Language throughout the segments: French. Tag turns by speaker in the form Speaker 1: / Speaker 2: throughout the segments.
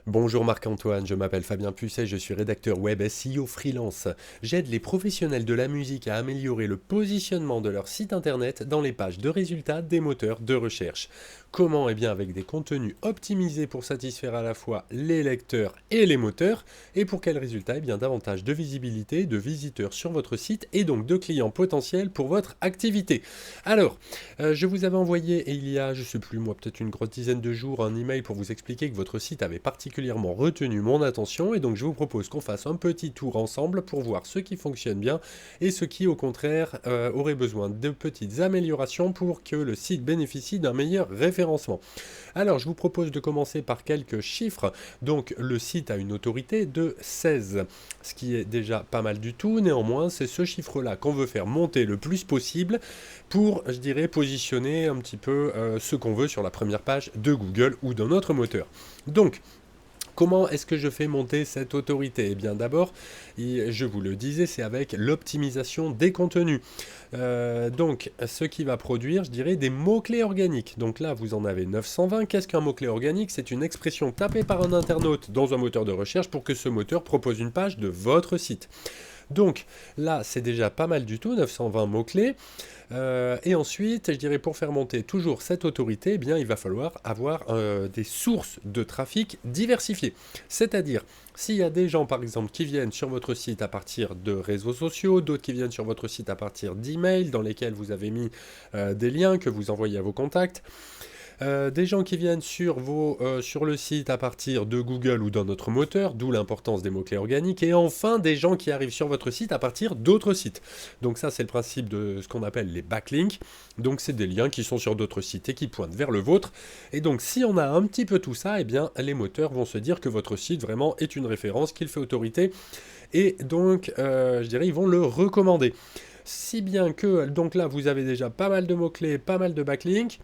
Speaker 1: Bonjour Marc-Antoine, je m'appelle Fabien Pucet, je suis rédacteur web SEO freelance. J'aide les professionnels de la musique à améliorer le positionnement de leur site internet dans les pages de résultats des moteurs de recherche. Comment? Eh bien avec des contenus optimisés pour satisfaire à la fois les lecteurs et les moteurs. Et pour quels résultats? Eh bien davantage de visibilité, de visiteurs sur votre site et donc de clients potentiels pour votre activité. Alors, je vous avais envoyé il y a, je sais plus moi, peut-être une grosse dizaine de jours, un email pour vous expliquer que votre site avait particulièrement retenu mon attention et donc je vous propose qu'on fasse un petit tour ensemble pour voir ce qui fonctionne bien et ce qui au contraire aurait besoin de petites améliorations pour que le site bénéficie d'un meilleur référencement. Alors je vous propose de commencer par quelques chiffres. Donc le site a une autorité de 16, ce qui est déjà pas mal du tout. Néanmoins, c'est ce chiffre-là qu'on veut faire monter le plus possible pour, je dirais, positionner un petit peu ce qu'on veut sur la première page de Google ou dans notre moteur. Donc, comment est-ce que je fais monter cette autorité? Eh bien d'abord, je vous le disais, c'est avec l'optimisation des contenus. Donc ce qui va produire, je dirais, des mots-clés organiques. Donc là, vous en avez 920. Qu'est-ce qu'un mot-clé organique? C'est une expression tapée par un internaute dans un moteur de recherche pour que ce moteur propose une page de votre site. Donc là, c'est déjà pas mal du tout, 920 mots-clés. Et ensuite, je dirais pour faire monter toujours cette autorité, eh bien, il va falloir avoir des sources de trafic diversifiées. C'est-à-dire, s'il y a des gens, par exemple, qui viennent sur votre site à partir de réseaux sociaux, d'autres qui viennent sur votre site à partir d'emails dans lesquels vous avez mis des liens que vous envoyez à vos contacts, des gens qui viennent sur le site à partir de Google ou d'un autre moteur, d'où l'importance des mots-clés organiques, et enfin des gens qui arrivent sur votre site à partir d'autres sites. Donc ça c'est le principe de ce qu'on appelle les backlinks, donc c'est des liens qui sont sur d'autres sites et qui pointent vers le vôtre, et donc si on a un petit peu tout ça, eh bien les moteurs vont se dire que votre site vraiment est une référence, qu'il fait autorité, et donc je dirais ils vont le recommander. Si bien que, donc là vous avez déjà pas mal de mots-clés, pas mal de backlinks,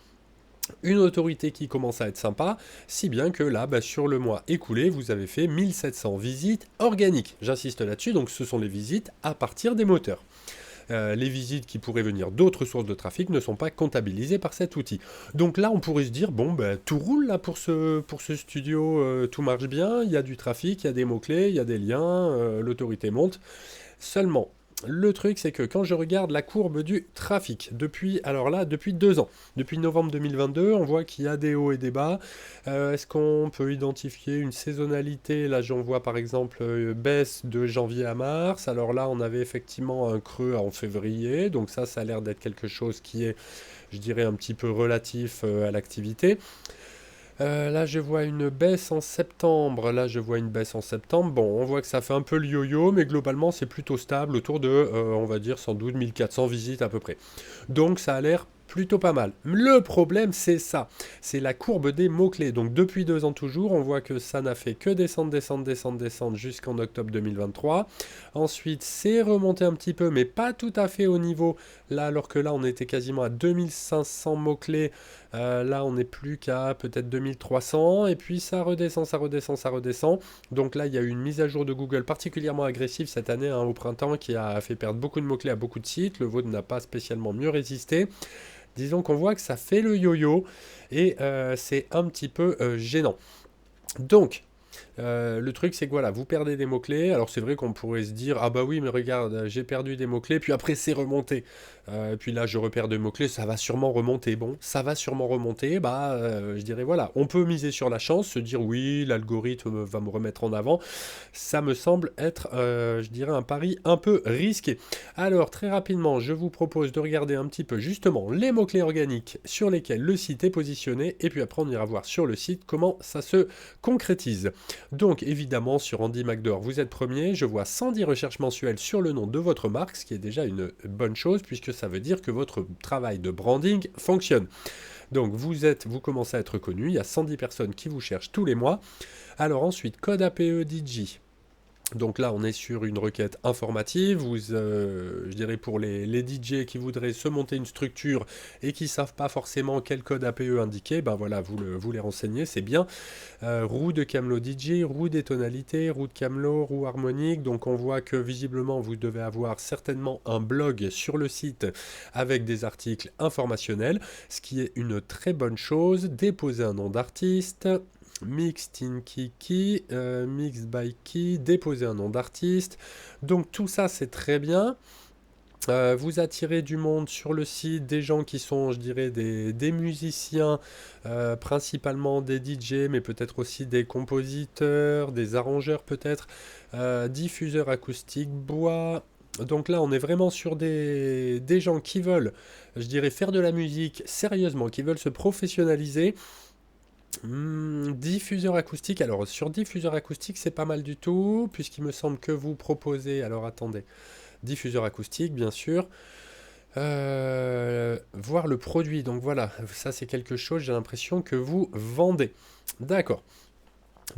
Speaker 1: une autorité qui commence à être sympa, si bien que là, sur le mois écoulé, vous avez fait 1700 visites organiques. J'insiste là-dessus, donc ce sont les visites à partir des moteurs. Les visites qui pourraient venir d'autres sources de trafic ne sont pas comptabilisées par cet outil. Donc là, on pourrait se dire, bon, tout roule là pour ce studio, tout marche bien, il y a du trafic, il y a des mots-clés, il y a des liens, l'autorité monte. Seulement, le truc, c'est que quand je regarde la courbe du trafic, depuis 2 ans, depuis novembre 2022, on voit qu'il y a des hauts et des bas. Est-ce qu'on peut identifier une saisonnalité? Là, j'en vois par exemple baisse de janvier à mars. Alors là, on avait effectivement un creux en février. Donc ça a l'air d'être quelque chose qui est, je dirais, un petit peu relatif à l'activité. Là, je vois une baisse en septembre. Là, je vois une baisse en septembre. Bon, on voit que ça fait un peu le yo-yo, mais globalement, c'est plutôt stable, autour de, on va dire, 112 400 visites à peu près. Donc, ça a l'air plutôt pas mal. Le problème, c'est ça. C'est la courbe des mots-clés. Donc, depuis 2 ans toujours, on voit que ça n'a fait que descendre, descendre, descendre, descendre jusqu'en octobre 2023. Ensuite, c'est remonté un petit peu, mais pas tout à fait au niveau. Là, alors que là, on était quasiment à 2500 mots-clés. Là, on n'est plus qu'à peut-être 2300, et puis ça redescend, ça redescend, ça redescend. Donc là, il y a eu une mise à jour de Google particulièrement agressive cette année, au printemps, qui a fait perdre beaucoup de mots-clés à beaucoup de sites. Le vôtre n'a pas spécialement mieux résisté. Disons qu'on voit que ça fait le yo-yo, et c'est un petit peu gênant. Donc, le truc, c'est que voilà, vous perdez des mots-clés. Alors, c'est vrai qu'on pourrait se dire, ah bah oui, mais regarde, j'ai perdu des mots-clés, puis après, c'est remonté. Puis là, je repère des mots-clés, ça va sûrement remonter. Bon, ça va sûrement remonter. Je dirais, voilà, on peut miser sur la chance, se dire, oui, l'algorithme va me remettre en avant. Ça me semble être, je dirais, un pari un peu risqué. Alors, très rapidement, je vous propose de regarder un petit peu, justement, les mots-clés organiques sur lesquels le site est positionné. Et puis après, on ira voir sur le site comment ça se concrétise. Donc évidemment sur Andy McDowell vous êtes premier, je vois 110 recherches mensuelles sur le nom de votre marque, ce qui est déjà une bonne chose puisque ça veut dire que votre travail de branding fonctionne. Donc vous commencez à être connu, il y a 110 personnes qui vous cherchent tous les mois. Alors ensuite, code APE DJ. Donc là, on est sur une requête informative. Je dirais pour les DJ qui voudraient se monter une structure et qui ne savent pas forcément quel code APE indiquer, ben voilà, vous les renseignez, c'est bien. Roue de Camelot DJ, roue des tonalités, roue de Camelot, roue harmonique. Donc on voit que visiblement, vous devez avoir certainement un blog sur le site avec des articles informationnels, ce qui est une très bonne chose. Déposer un nom d'artiste. Mixed in Key, Mixed by Key, déposer un nom d'artiste. Donc tout ça c'est très bien. Vous attirez du monde sur le site, des gens qui sont, je dirais, des musiciens, principalement des DJ, mais peut-être aussi des compositeurs, des arrangeurs peut-être, diffuseurs acoustiques, bois. Donc là, on est vraiment sur des gens qui veulent, je dirais, faire de la musique sérieusement, qui veulent se professionnaliser. Diffuseur acoustique, alors sur diffuseur acoustique, c'est pas mal du tout, puisqu'il me semble que vous proposez, alors attendez, diffuseur acoustique, bien sûr. Voir le produit, donc voilà, ça c'est quelque chose, j'ai l'impression que vous vendez. D'accord.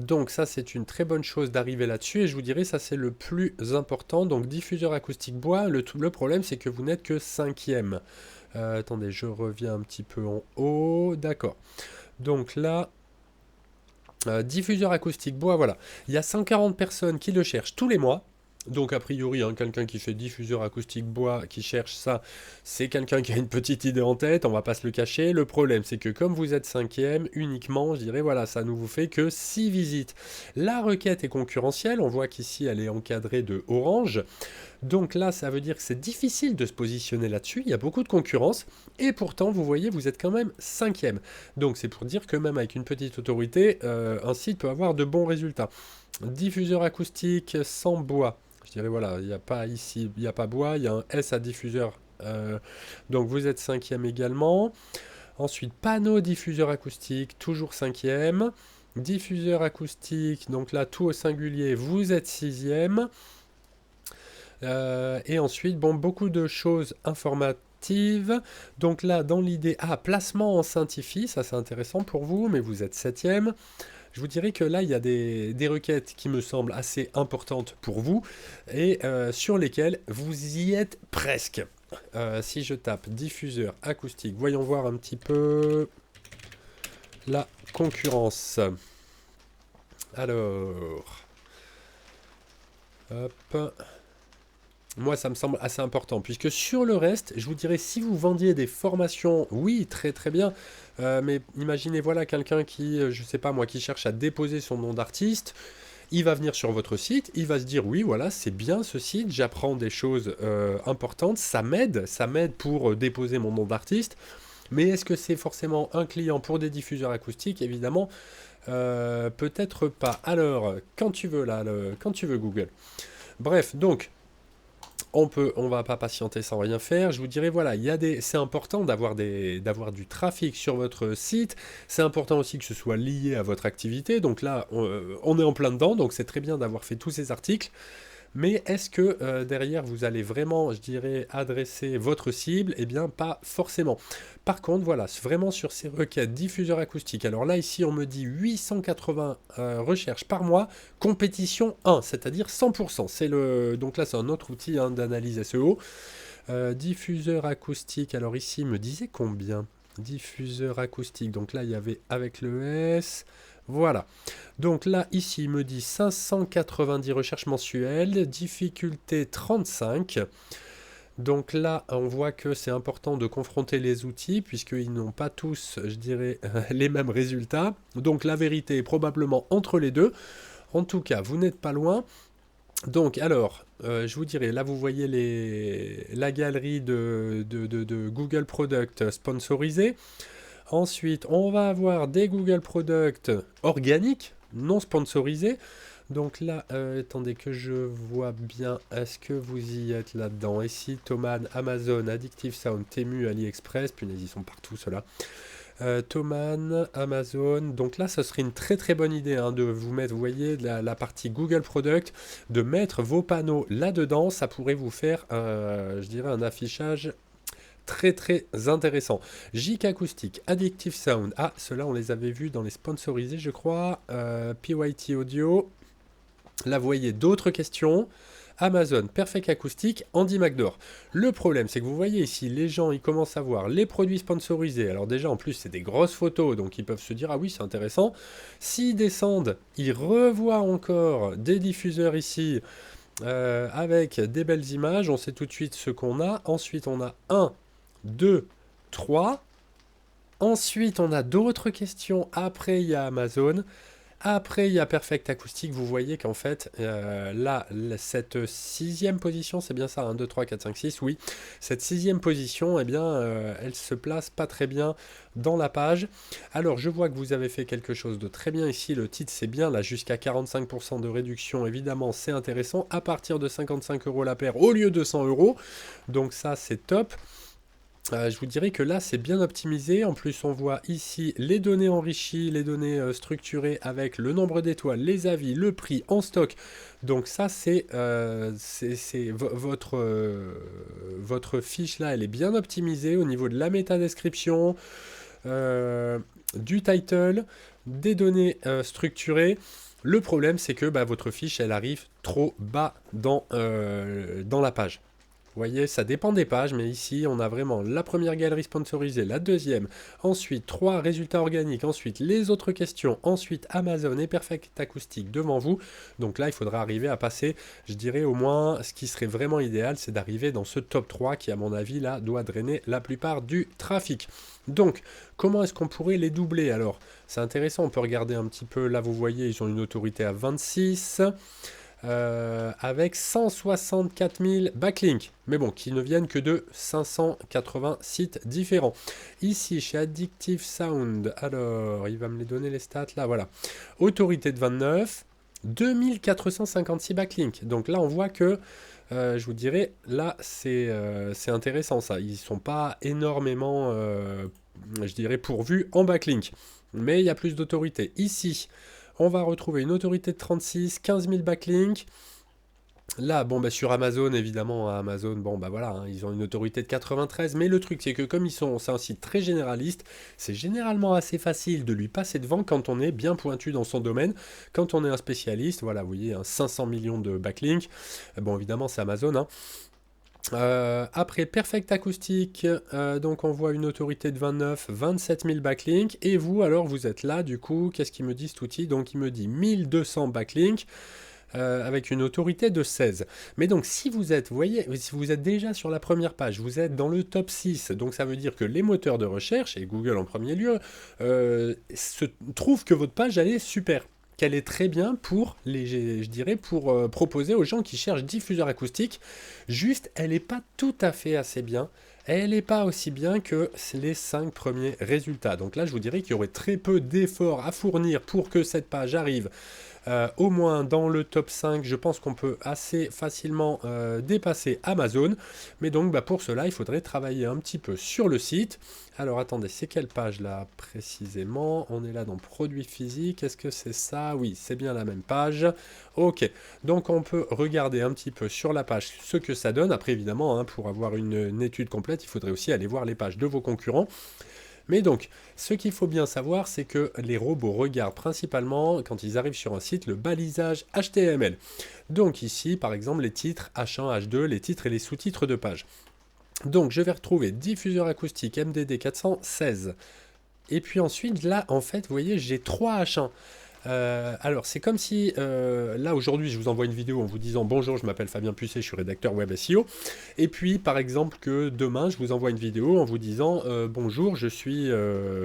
Speaker 1: Donc ça c'est une très bonne chose d'arriver là-dessus, et je vous dirais ça c'est le plus important. Donc diffuseur acoustique bois, le problème c'est que vous n'êtes que cinquième. Attendez, je reviens un petit peu en haut, d'accord. Donc là, diffuseur acoustique bois, voilà. Il y a 140 personnes qui le cherchent tous les mois. Donc a priori, hein, quelqu'un qui fait diffuseur acoustique bois, qui cherche ça, c'est quelqu'un qui a une petite idée en tête, on va pas se le cacher. Le problème, c'est que comme vous êtes cinquième, uniquement, je dirais, voilà, ça ne vous fait que 6 visites. La requête est concurrentielle, on voit qu'ici, elle est encadrée de orange. Donc là, ça veut dire que c'est difficile de se positionner là-dessus, il y a beaucoup de concurrence, et pourtant, vous voyez, vous êtes quand même cinquième. Donc c'est pour dire que même avec une petite autorité, un site peut avoir de bons résultats. Diffuseur acoustique sans bois. Je dirais voilà, il n'y a pas ici, il n'y a pas bois, il y a un S à diffuseur. Donc vous êtes cinquième également. Ensuite, panneau diffuseur acoustique, toujours cinquième. Diffuseur acoustique, donc là tout au singulier, vous êtes sixième. Et ensuite, bon, beaucoup de choses informatives. Donc là, dans l'idée, placement en Saint-Ifi, ça c'est intéressant pour vous, mais vous êtes septième. Je vous dirais que là, il y a des requêtes qui me semblent assez importantes pour vous et sur lesquelles vous y êtes presque. Si je tape diffuseur acoustique, voyons voir un petit peu la concurrence. Alors, hop. Moi, ça me semble assez important, puisque sur le reste, je vous dirais, si vous vendiez des formations, oui, très très bien, mais imaginez, voilà, quelqu'un qui, je sais pas moi, qui cherche à déposer son nom d'artiste, il va venir sur votre site, il va se dire, oui, voilà, c'est bien ce site, j'apprends des choses importantes, ça m'aide pour déposer mon nom d'artiste, mais est-ce que c'est forcément un client pour des diffuseurs acoustiques? Évidemment, peut-être pas. Alors, quand tu veux, là, quand tu veux Google. Bref, donc... on va pas patienter sans rien faire. Je vous dirais, voilà, c'est important d'avoir du trafic sur votre site. C'est important aussi que ce soit lié à votre activité. Donc là, on est en plein dedans, donc c'est très bien d'avoir fait tous ces articles. Mais est-ce que derrière, vous allez vraiment, je dirais, adresser votre cible? Eh bien, pas forcément. Par contre, voilà, vraiment sur ces requêtes diffuseurs acoustiques. Alors là, ici, on me dit 880 recherches par mois, compétition 1, c'est-à-dire 100%. Donc là, c'est un autre outil d'analyse SEO. Diffuseur acoustique, alors ici, il me disait combien? Diffuseur acoustique, donc là, il y avait avec le S... Voilà. Donc là, ici, il me dit 590 recherches mensuelles, difficulté 35. Donc là, on voit que c'est important de confronter les outils, puisqu'ils n'ont pas tous, je dirais, les mêmes résultats. Donc la vérité est probablement entre les deux. En tout cas, vous n'êtes pas loin. Donc alors, je vous dirais, là vous voyez la galerie de Google Product sponsorisés. Ensuite, on va avoir des Google Products organiques, non sponsorisés. Donc là, attendez que je vois bien, est-ce que vous y êtes là-dedans? Ici, Thomann, Amazon, Addictive Sound, Temu, AliExpress, punaise, ils sont partout ceux-là. Thomann, Amazon, donc là, ce serait une très très bonne idée de vous mettre, vous voyez, la partie Google Product, de mettre vos panneaux là-dedans, ça pourrait vous faire, je dirais, un affichage très très intéressant. JIC Acoustique, Addictive Sound, ceux-là on les avait vus dans les sponsorisés je crois, PYT Audio, là vous voyez d'autres questions, Amazon, Perfect Acoustique, Andy McDowell. Le problème c'est que vous voyez ici, les gens ils commencent à voir les produits sponsorisés, alors déjà en plus c'est des grosses photos, donc ils peuvent se dire ah oui c'est intéressant, s'ils descendent, ils revoient encore des diffuseurs ici, avec des belles images, on sait tout de suite ce qu'on a, ensuite on a 1, 2, 3, Ensuite, on a d'autres questions. Après, il y a Amazon. Après, il y a Perfect Acoustic. Vous voyez qu'en fait, cette sixième position, c'est bien ça, 1, 2, 3, 4, 5, 6, oui. Cette sixième position, eh bien, elle se place pas très bien dans la page. Alors, je vois que vous avez fait quelque chose de très bien ici. Le titre, c'est bien, là, jusqu'à 45% de réduction. Évidemment, c'est intéressant. À partir de 55 euros la paire au lieu de 100 euros. Donc ça, c'est top. Je vous dirais que là, c'est bien optimisé. En plus, on voit ici les données enrichies, les données structurées avec le nombre d'étoiles, les avis, le prix en stock. Donc ça, votre fiche là, elle est bien optimisée au niveau de la métadescription, euh, du title, des données structurées. Le problème, c'est que votre fiche, elle arrive trop bas dans la page. Vous voyez, ça dépend des pages, mais ici, on a vraiment la première galerie sponsorisée, la deuxième, ensuite 3 résultats organiques, ensuite les autres questions, ensuite Amazon et Perfect Acoustic devant vous. Donc là, il faudra arriver à passer, je dirais au moins, ce qui serait vraiment idéal, c'est d'arriver dans ce top 3 qui, à mon avis, là, doit drainer la plupart du trafic. Donc, comment est-ce qu'on pourrait les doubler? Alors, c'est intéressant, on peut regarder un petit peu, là, vous voyez, ils ont une autorité à 26. Avec 164 000 backlinks, mais bon, qui ne viennent que de 580 sites différents. Ici, chez Addictive Sound, alors, il va me les donner les stats, là, voilà. Autorité de 29, 2456 backlinks. Donc là, on voit que, je vous dirais, là, c'est intéressant, ça. Ils ne sont pas énormément, je dirais, pourvus en backlink, mais il y a plus d'autorité. Ici, on va retrouver une autorité de 36, 15 000 backlinks. Là, bon, sur Amazon, évidemment, Amazon, bon, voilà, hein, ils ont une autorité de 93, mais le truc, c'est que comme c'est un site très généraliste, c'est généralement assez facile de lui passer devant quand on est bien pointu dans son domaine. Quand on est un spécialiste, voilà, vous voyez, 500 millions de backlinks. Bon, évidemment, c'est Amazon, hein. Après Perfect Acoustic, donc on voit une autorité de 29, 27 000 backlinks. Et vous, alors, vous êtes là, du coup, qu'est-ce qu'il me dit cet outil? Donc il me dit 1200 backlinks. Avec une autorité de 16. Mais donc si vous êtes, vous voyez, si vous êtes déjà sur la première page, vous êtes dans le top 6, donc ça veut dire que les moteurs de recherche, et Google en premier lieu, trouvent que votre page, elle est super. Qu'elle est très bien pour, je dirais, pour proposer aux gens qui cherchent diffuseur acoustique. Juste, elle n'est pas tout à fait assez bien. Elle n'est pas aussi bien que les 5 premiers résultats. Donc là, je vous dirais qu'il y aurait très peu d'efforts à fournir pour que cette page arrive au moins dans le top 5. Je pense qu'on peut assez facilement dépasser Amazon. Mais donc, pour cela, il faudrait travailler un petit peu sur le site. Alors, attendez, c'est quelle page là précisément? On est là dans produits physiques. Est-ce que c'est ça? Oui, c'est bien la même page. Ok, donc on peut regarder un petit peu sur la page ce que ça donne. Après, évidemment, hein, pour avoir une étude complète, il faudrait aussi aller voir les pages de vos concurrents. Mais donc, ce qu'il faut bien savoir, c'est que les robots regardent principalement, quand ils arrivent sur un site, le balisage HTML. Donc ici, par exemple, les titres H1, H2, les titres et les sous-titres de page. Donc, je vais retrouver diffuseur acoustique MDD 416. Et puis ensuite, là, en fait, vous voyez, j'ai 3 H1. Alors, c'est comme si, là, aujourd'hui, je vous envoie une vidéo en vous disant « Bonjour, je m'appelle Fabien Pucet, je suis rédacteur web SEO ». Et puis, par exemple, que demain, je vous envoie une vidéo en vous disant « Bonjour, je suis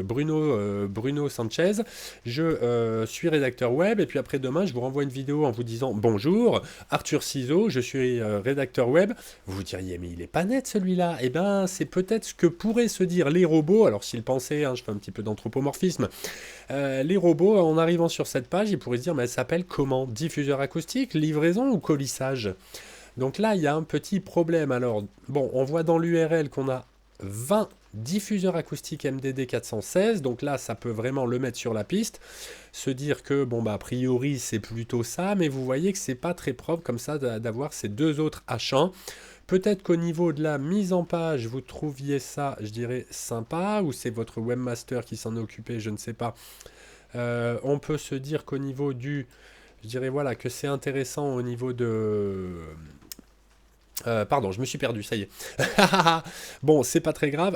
Speaker 1: Bruno Sanchez, je suis rédacteur web ». Et puis après, demain, je vous renvoie une vidéo en vous disant « Bonjour, Arthur Ciseaux, je suis rédacteur web ». Vous vous diriez « Mais il est pas net, celui-là ». Eh bien, c'est peut-être ce que pourraient se dire les robots. Alors, s'ils pensaient, hein, je fais un petit peu d'anthropomorphisme, les robots, en arrivant sur cette page, ils pourraient se dire, mais elle s'appelle comment? Diffuseur acoustique, livraison ou colissage? Donc là, il y a un petit problème. Alors, bon, on voit dans l'URL qu'on a 20 diffuseurs acoustiques MDD 416. Donc là, ça peut vraiment le mettre sur la piste. Se dire que, bon, a priori, c'est plutôt ça. Mais vous voyez que c'est pas très propre comme ça d'avoir ces deux autres H1. Peut-être qu'au niveau de la mise en page, vous trouviez ça, je dirais, sympa, ou c'est votre webmaster qui s'en est occupé, je ne sais pas. On peut se dire qu'au niveau du... Je dirais, voilà, que c'est intéressant au niveau de... pardon, je me suis perdu, ça y est. Bon, c'est pas très grave.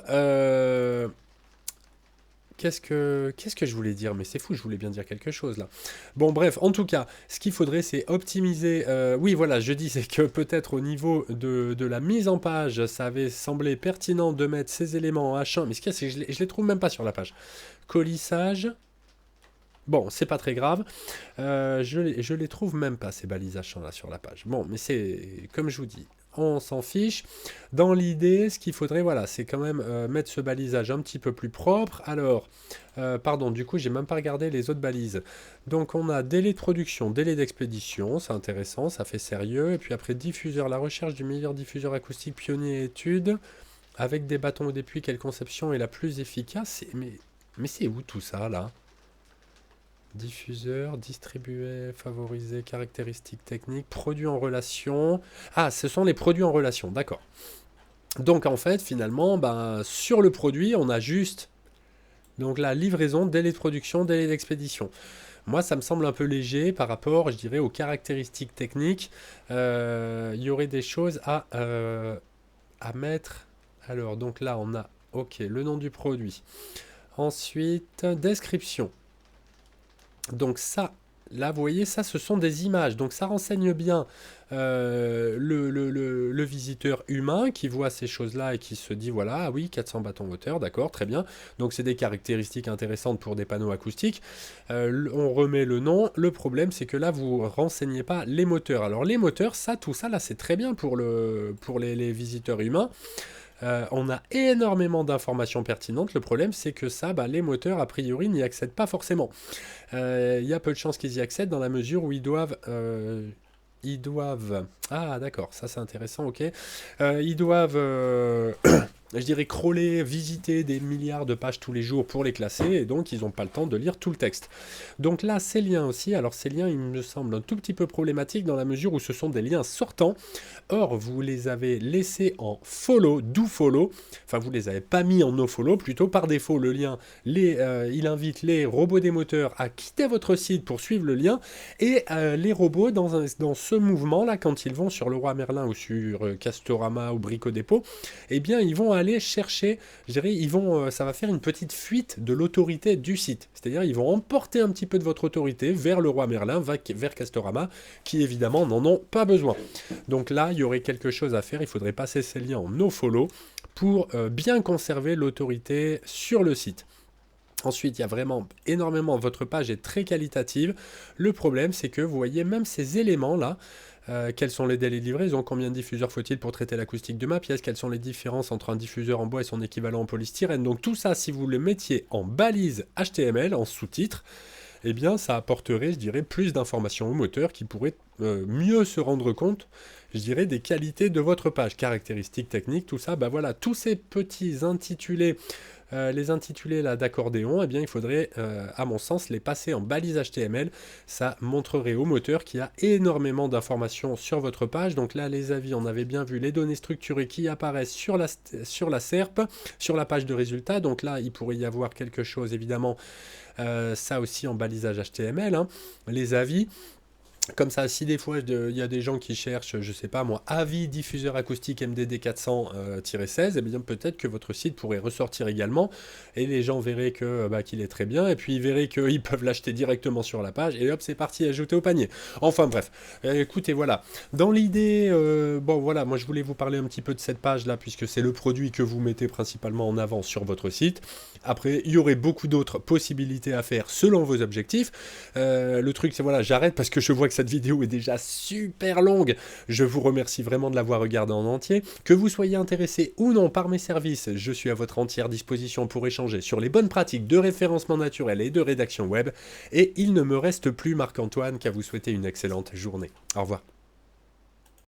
Speaker 1: Qu'est-ce que je voulais dire? Mais c'est fou, je voulais bien dire quelque chose là. Bon, bref, en tout cas, ce qu'il faudrait, c'est optimiser. Oui, voilà, je dis, c'est que peut-être au niveau de la mise en page, ça avait semblé pertinent de mettre ces éléments en H1, mais ce qu'il y a, c'est que je les trouve même pas sur la page. Colissage. Bon, c'est pas très grave. Je les trouve même pas, ces balises H1 là sur la page. Bon, mais c'est comme je vous dis. On s'en fiche. Dans l'idée, ce qu'il faudrait, voilà, c'est quand même mettre ce balisage un petit peu plus propre. Alors, pardon, du coup, j'ai même pas regardé les autres balises. Donc, on a délai de production, délai d'expédition, c'est intéressant, ça fait sérieux. Et puis après, diffuseur, la recherche du meilleur diffuseur acoustique pionnier étude, avec des bâtons ou des puits, quelle conception est la plus efficace? Mais c'est où tout ça, là? Diffuseur, distribué, favorisé, caractéristiques techniques, produits en relation. Ah, ce sont les produits en relation, d'accord. Donc en fait, finalement, ben, sur le produit, on a juste donc la livraison, délai de production, délai d'expédition. Moi, ça me semble un peu léger par rapport, je dirais, aux caractéristiques techniques. Il y aurait des choses à mettre. Alors, donc là, on a, ok, le nom du produit. Ensuite, description. Donc ça, là, vous voyez, ça, ce sont des images. Donc ça renseigne bien le visiteur humain qui voit ces choses-là et qui se dit, voilà, ah oui, 400 bâtons hauteur, d'accord, très bien. Donc c'est des caractéristiques intéressantes pour des panneaux acoustiques. On remet le nom. Le problème, c'est que là, vous ne renseignez pas les moteurs. Alors les moteurs, ça, tout ça, là, c'est très bien pour les visiteurs humains. On a énormément d'informations pertinentes. Le problème, c'est que ça, bah, les moteurs, a priori, n'y accèdent pas forcément. Il y a peu de chances qu'ils y accèdent dans la mesure où ils doivent... Ah, d'accord, ça c'est intéressant, ok. Ils doivent... je dirais crawler, visiter des milliards de pages tous les jours pour les classer, et donc ils n'ont pas le temps de lire tout le texte. Donc là, ces liens aussi, alors ces liens, ils me semblent un tout petit peu problématiques dans la mesure où ce sont des liens sortants. Or, vous les avez laissés en follow, do follow, enfin vous les avez pas mis en no follow, plutôt par défaut, le lien, il invite les robots des moteurs à quitter votre site pour suivre le lien, et les robots, dans ce mouvement-là, quand ils vont sur Leroy Merlin ou sur Castorama ou Brico Dépôt, eh bien, ils vont aller chercher, je dirais, ça va faire une petite fuite de l'autorité du site. C'est-à-dire, ils vont emporter un petit peu de votre autorité vers Leroy Merlin, vers Castorama, qui évidemment n'en ont pas besoin. Donc là, il y aurait quelque chose à faire. Il faudrait passer ces liens en nofollow pour bien conserver l'autorité sur le site. Ensuite, il y a vraiment énormément, votre page est très qualitative. Le problème, c'est que vous voyez même ces éléments-là, quels sont les délais de livraison, combien de diffuseurs faut-il pour traiter l'acoustique de ma pièce, quelles sont les différences entre un diffuseur en bois et son équivalent en polystyrène. Donc tout ça, si vous le mettiez en balise HTML, en sous-titres, eh bien ça apporterait, je dirais, plus d'informations au moteur qui pourrait mieux se rendre compte, je dirais, des qualités de votre page, caractéristiques techniques, tout ça, bah voilà, tous ces petits intitulés, les intitulés là d'accordéon, eh bien il faudrait, à mon sens, les passer en balise HTML. Ça montrerait au moteur qu'il y a énormément d'informations sur votre page. Donc là, les avis, on avait bien vu les données structurées qui apparaissent sur la SERP, sur la page de résultats. Donc là, il pourrait y avoir quelque chose, évidemment, ça aussi en balisage HTML, hein, les avis. Comme ça, si des fois il y a des gens qui cherchent, je sais pas moi, avis diffuseur acoustique MDD 400-16, eh bien peut-être que votre site pourrait ressortir également, et les gens verraient que qu'il est très bien, et puis ils verraient qu'ils peuvent l'acheter directement sur la page, et hop, c'est parti, ajouter au panier. Enfin bref, écoutez, voilà. Dans l'idée, bon voilà, moi je voulais vous parler un petit peu de cette page-là, puisque c'est le produit que vous mettez principalement en avant sur votre site. Après, il y aurait beaucoup d'autres possibilités à faire selon vos objectifs. Le truc, c'est voilà, j'arrête parce que je vois que cette vidéo est déjà super longue. Je vous remercie vraiment de l'avoir regardée en entier. Que vous soyez intéressé ou non par mes services, je suis à votre entière disposition pour échanger sur les bonnes pratiques de référencement naturel et de rédaction web. Et il ne me reste plus, Marc-Antoine, qu'à vous souhaiter une excellente journée. Au revoir.